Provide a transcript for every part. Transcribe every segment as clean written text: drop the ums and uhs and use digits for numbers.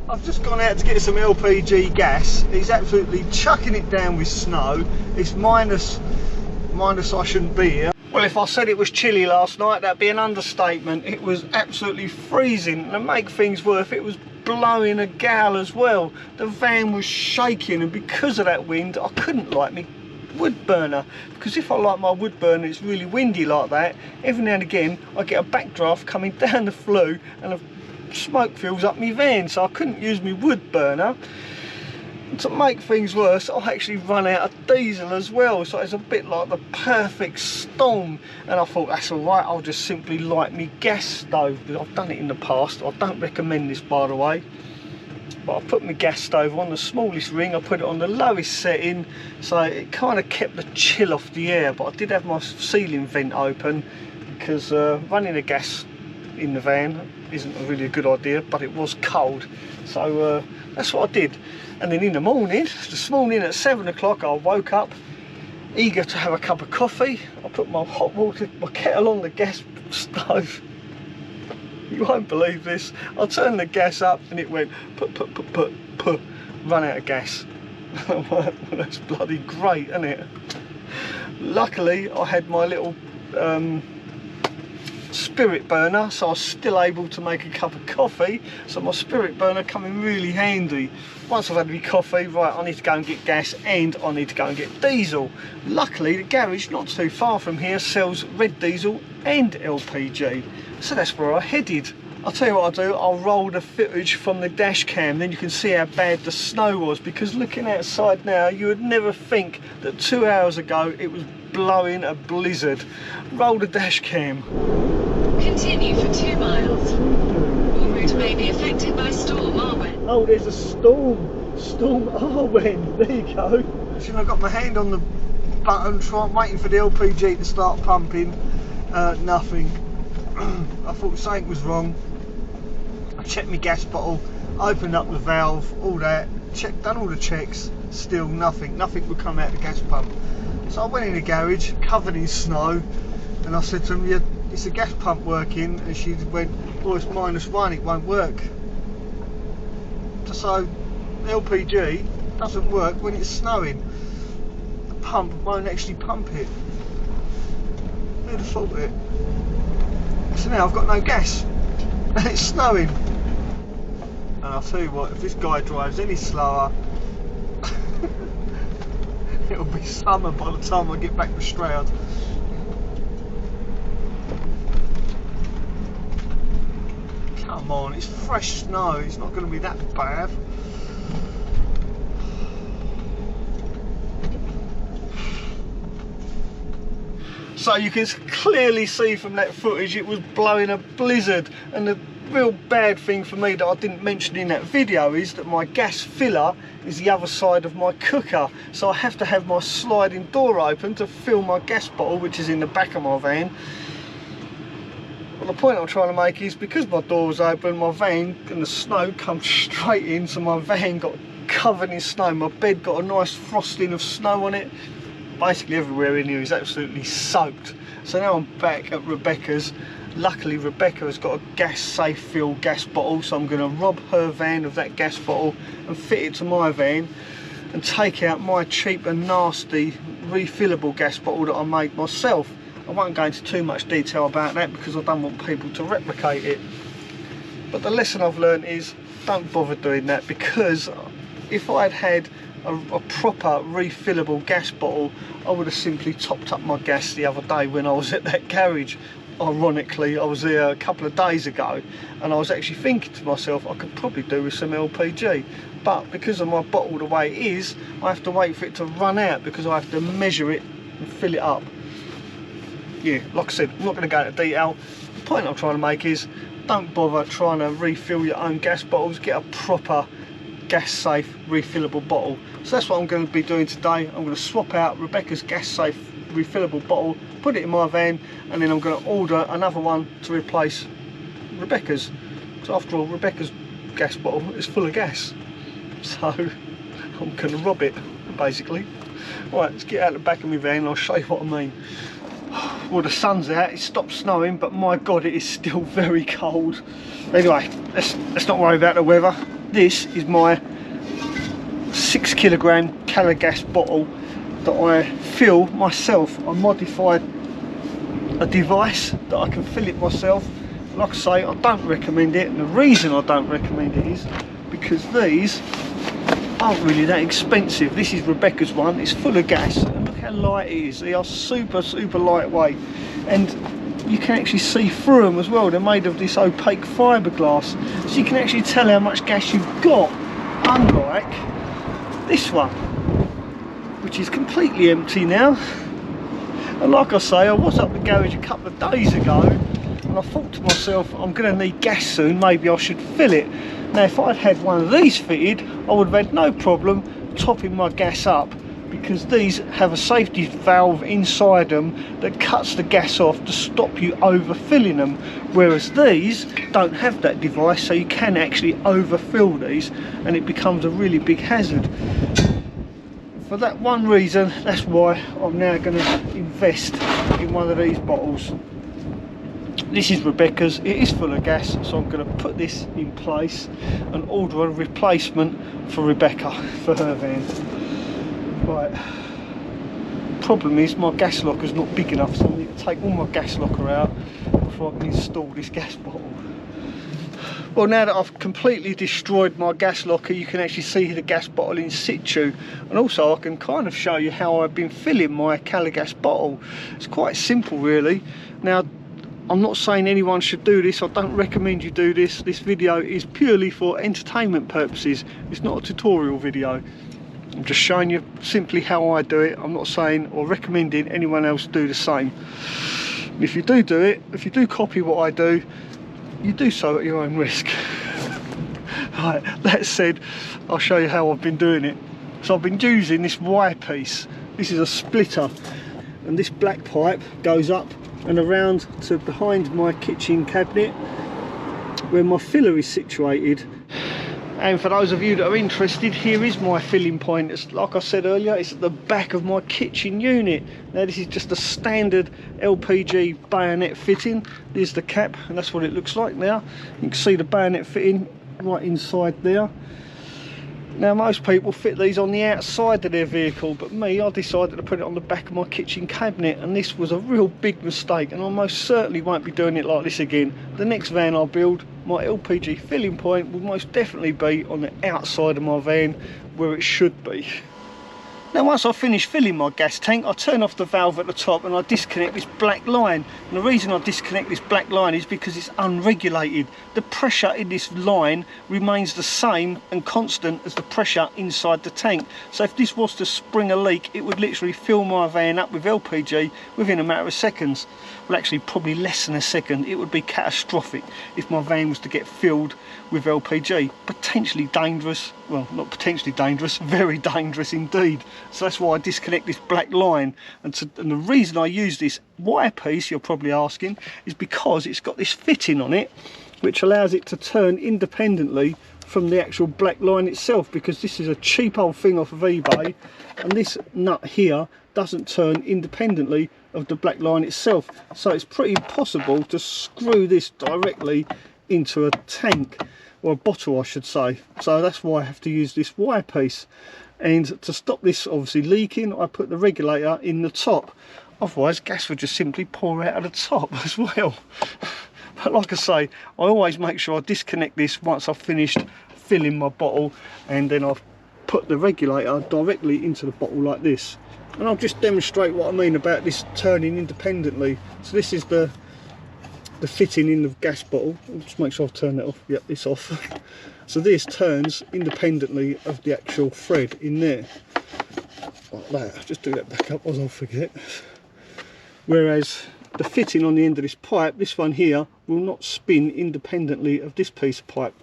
I've just gone out to get some LPG gas. It's absolutely chucking it down with snow. It's minus I shouldn't be here. Well, if I said it was chilly last night, that'd be an understatement. It was absolutely freezing, and to make things worse, it was blowing a gale as well. The van was shaking, and because of that wind, I couldn't light me wood burner, because if I light my wood burner, it's really windy like that. Every now and again, I get a backdraft coming down the flue, and the smoke fills up my van, so I couldn't use my wood burner. To make things worse, I actually run out of diesel as well, so it's a bit like the perfect storm. And I thought, that's alright, I'll just simply light me gas stove, because I've done it in the past. I don't recommend this, by the way, but I put my gas stove on the smallest ring. I put it on the lowest setting, so it kind of kept the chill off the air. But I did have my ceiling vent open, because running a gas in the van isn't really a good idea, but it was cold, so that's what I did. And then in the morning, this morning at 7 o'clock, I woke up eager to have a cup of coffee. I put my hot water, my kettle on the gas stove. You won't believe this. I turned the gas up and it went put, run out of gas. Well, that's bloody great, isn't it? Luckily, I had my little spirit burner, so I was still able to make a cup of coffee, so my spirit burner come in really handy. Once I've had my coffee, right, I need to go and get gas, and I need to go and get diesel. Luckily the garage not too far from here sells red diesel and LPG, so that's where I headed. I'll tell you what I'll do, I'll roll the footage from the dash cam, then you can see how bad the snow was, because looking outside now, you would never think that 2 hours ago it was blowing a blizzard. Roll the dash cam. Continue for 2 miles. Your route may be affected by Storm Arwen. Oh, there's a storm Arwen. There you go. So I've got my hand on the button, waiting for the LPG to start pumping. Nothing. I thought something was wrong. I checked my gas bottle, opened up the valve, all that, done all the checks, still nothing would come out the gas pump. So I went in the garage, covered in snow, and I said to them, yeah, is the gas pump working? And she went, well, it's -1, it won't work. So LPG doesn't work when it's snowing. The pump won't actually pump it. Who'd have thought it? So now I've got no gas and it's snowing. And I'll tell you what, if this guy drives any slower, it'll be summer by the time I get back to Stroud. Come on, it's fresh snow, it's not going to be that bad. So you can clearly see from that footage it was blowing a blizzard, and the real bad thing for me that I didn't mention in that video is that my gas filler is the other side of my cooker, so I have to have my sliding door open to fill my gas bottle, which is in the back of my van. Well, the point I'm trying to make is, because my door was open, my van and the snow come straight in, so my van got covered in snow. My bed got a nice frosting of snow on it. Basically everywhere in here is absolutely soaked. So now I'm back at Rebecca's. Luckily Rebecca has got a gas safe filled gas bottle, so I'm going to rob her van of that gas bottle and fit it to my van, and take out my cheap and nasty refillable gas bottle that I made myself. I won't go into too much detail about that because I don't want people to replicate it. But the lesson I've learned is, don't bother doing that, because if I'd had a proper refillable gas bottle, I would have simply topped up my gas the other day when I was at that garage. Ironically, I was there a couple of days ago, and I was actually thinking to myself, I could probably do with some LPG, but because of my bottle the way it is, I have to wait for it to run out, because I have to measure it and fill it up. Yeah, like I said, I'm not going to go into detail. The point I'm trying to make is, don't bother trying to refill your own gas bottles. Get a proper gas safe refillable bottle. So that's what I'm going to be doing today. I'm going to swap out Rebecca's gas safe refillable bottle, put it in my van, and then I'm going to order another one to replace Rebecca's, because after all, Rebecca's gas bottle is full of gas, so I'm going to rob it basically. Right, let's get out the back of my van and I'll show you what I mean. Well, the sun's out, it stopped snowing, but my god, it is still very cold. Anyway, let's not worry about the weather. This is my 6 kilogram Calagas bottle that I fill myself. I modified a device that I can fill it myself. Like I say, I don't recommend it, and the reason I don't recommend it is because these aren't really that expensive. This is Rebecca's one, it's full of gas, and look how light it is. They are super lightweight, and you can actually see through them as well. They're made of this opaque fiberglass, so you can actually tell how much gas you've got, unlike this one, which is completely empty now. And like I say, I was up the garage a couple of days ago, and I thought to myself, I'm going to need gas soon, maybe I should fill it. Now if I'd had one of these fitted, I would have had no problem topping my gas up, because these have a safety valve inside them that cuts the gas off to stop you overfilling them, whereas these don't have that device, so you can actually overfill these and it becomes a really big hazard. For that one reason, that's why I'm now going to invest in one of these bottles. This is Rebecca's, it is full of gas, so I'm going to put this in place and order a replacement for Rebecca, for her van. Right, problem is my gas locker's not big enough, so I need to take all my gas locker out before I can install this gas bottle. Well, now that I've completely destroyed my gas locker, you can actually see the gas bottle in situ, and also I can kind of show you how I've been filling my Calagas bottle. It's quite simple really. Now I'm not saying anyone should do this, I don't recommend you do this. This video is purely for entertainment purposes, it's not a tutorial video. I'm just showing you simply how I do it. I'm not saying or recommending anyone else do the same. If you do it, if you do copy what I do, you do so at your own risk. Right, that said, I'll show you how I've been doing it. So I've been using this wire piece. This is a splitter, and this black pipe goes up and around to behind my kitchen cabinet where my filler is situated. And for those of you that are interested, here is my filling point. It's, like I said earlier, it's at the back of my kitchen unit. Now this is just a standard LPG bayonet fitting. There's the cap, and that's what it looks like now. You can see the bayonet fitting right inside there. Now most people fit these on the outside of their vehicle, but me, I decided to put it on the back of my kitchen cabinet, and this was a real big mistake, and I most certainly won't be doing it like this again. The next van I build, my LPG filling point will most definitely be on the outside of my van where it should be. Now once I finish filling my gas tank, I turn off the valve at the top and I disconnect this black line. And the reason I disconnect this black line is because it's unregulated. The pressure in this line remains the same and constant as the pressure inside the tank. So if this was to spring a leak, it would literally fill my van up with LPG within a matter of seconds. Well, actually probably less than a second. It would be catastrophic if my van was to get filled with LPG. Potentially dangerous, well, not potentially dangerous, very dangerous indeed. So that's why I disconnect this black line. And the reason I use this wire piece, you're probably asking, is because it's got this fitting on it which allows it to turn independently from the actual black line itself, because this is a cheap old thing off of eBay, and this nut here doesn't turn independently of the black line itself. So it's pretty impossible to screw this directly into a tank, or a bottle I should say. So that's why I have to use this wire piece. And to stop this obviously leaking, I put the regulator in the top. Otherwise gas would just simply pour out of the top as well. But like I say, I always make sure I disconnect this once I've finished filling my bottle, and then I've put the regulator directly into the bottle like this. And I'll just demonstrate what I mean about this turning independently. So this is the fitting in the gas bottle. I'll just make sure I've turned that off. Yep, it's off. So this turns independently of the actual thread in there. Like that. I'll just do that back up, as I'll forget. Whereas the fitting on the end of this pipe, this one here, will not spin independently of this piece of pipe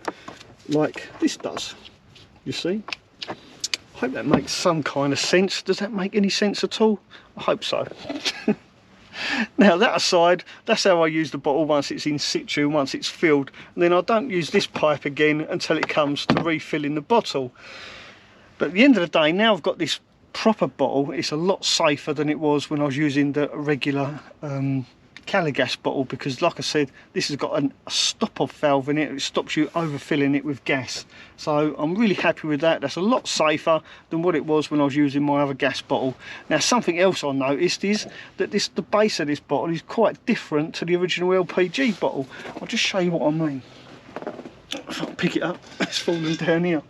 like this does. You see? I hope that makes some kind of sense. Does that make any sense at all? I hope so. Now that aside, that's how I use the bottle once it's in situ, once it's filled, and then I don't use this pipe again until it comes to refilling the bottle. But at the end of the day, now I've got this proper bottle, it's a lot safer than it was when I was using the regular Cali gas bottle, because like I said, this has got a stop-off valve in it. It stops you overfilling it with gas. So I'm really happy with that. That's a lot safer than what it was when I was using my other gas bottle. Now, something else I noticed is that the base of this bottle is quite different to the original LPG bottle. I'll just show you what I mean. If I can pick it up, it's falling down here.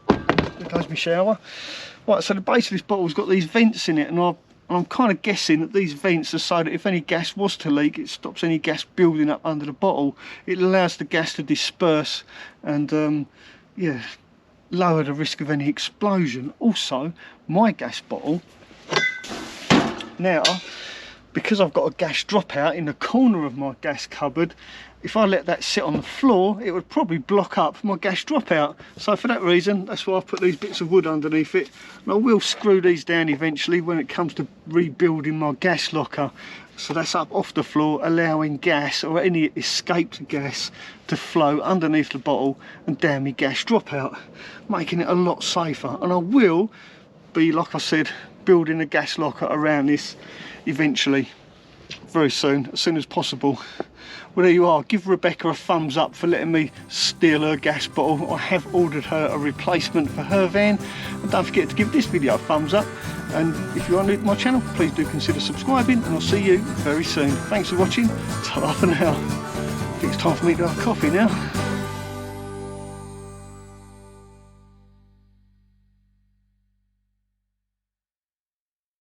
There goes my shower. Right, so the base of this bottle's got these vents in it, and I'm kind of guessing that these vents are so that if any gas was to leak, it stops any gas building up under the bottle. It allows the gas to disperse and yeah, lower the risk of any explosion. Also, my gas bottle now, because I've got a gas dropout in the corner of my gas cupboard, if I let that sit on the floor, it would probably block up my gas dropout. So for that reason, that's why I've put these bits of wood underneath it. And I will screw these down eventually when it comes to rebuilding my gas locker. So that's up off the floor, allowing gas or any escaped gas to flow underneath the bottle and down my gas dropout, making it a lot safer. And I will be, like I said, building a gas locker around this eventually, very soon, as soon as possible. Well, there you are. Give Rebecca a thumbs up for letting me steal her gas bottle. I have ordered her a replacement for her van. And don't forget to give this video a thumbs up. And if you are new to my channel, please do consider subscribing, and I'll see you very soon. Thanks for watching. Ta-ra for now. I think it's time for me to have coffee now.